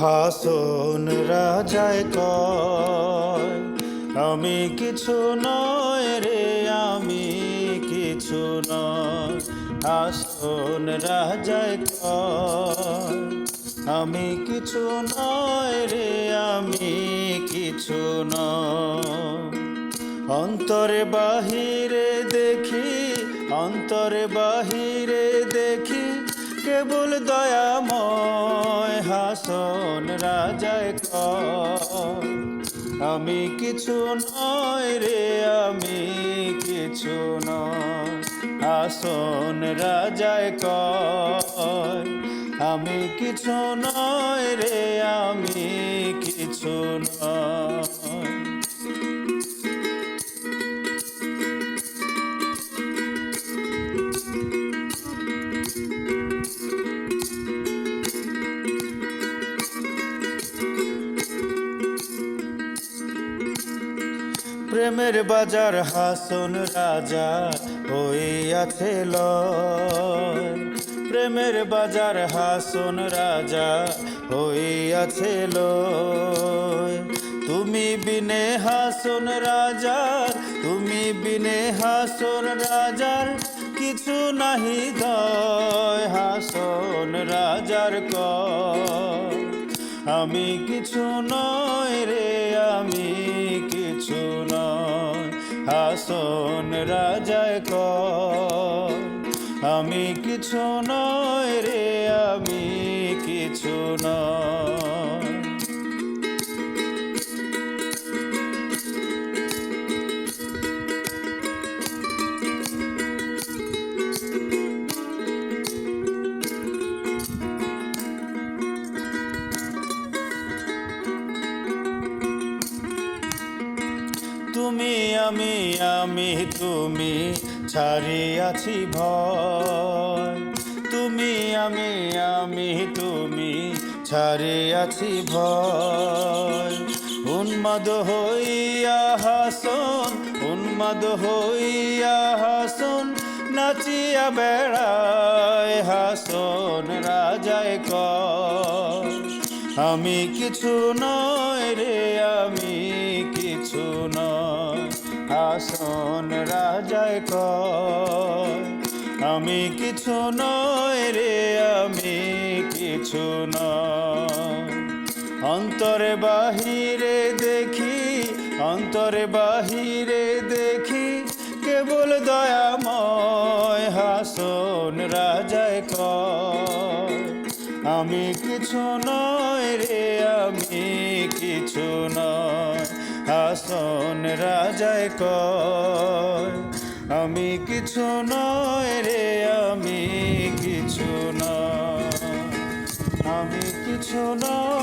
হাসন রাজায় কয় আমি কিছু নয় রে, আমি কিছু নয়। হাসন রাজায় কয় আমি কিছু নয় রে, আমি কিছু নয়। অন্তরে বাহিরে দেখি, অন্তরে বাহিরে দেখি কেবল দয়াময়। হাসন রাজায় কয় আমি কিছু নয় রে, আমি কিছু নয়। হাসন রাজায় কয় আমি কিছু নয় রে, আমি কিছু নয়। প্রেমের বাজার হাসন রাজা হইয়াছে লয়। প্রেমের বাজার হাসন রাজা হইয়াছে লয়। তুমি বিনে হাসন রাজার, তুমি বিনে হাসন রাজার কিছু নাহি দয়। হাসন রাজার কয় আমি কিছু নয় রে, আমি কিছু নয়। হাসন রাজায় কয় আমি কিছু নয় রে, আমি কিছু নয়। তুমি আমি আমি তুমি ছাড়িয়াছি ভয়। তুমি আমি আমি তুমি ছাড়িয়াছি ভয়। উন্মাদ হইয়া হাসন, উন্মাদ হইয়া হাসন নাচিয়া বেড়ায়। হাসন রাজায় কয় আমি কিছু নয় রে, আমি কিছু নয়। হাসন রাজায় কয় আমি কিছু নয় রে, আমি কিছু নয়। অন্তরে বাহিরে দেখি, অন্তরে বাহিরে দেখি কেবল দয়াময়। হাসন রাজায় কয় আমি কিছু নয় রে, আমি কিছু নয়। হাসন রাজায় কয় আমি কিছু নয় রে, আমি কিছু নয়, আমি কিছু নয়।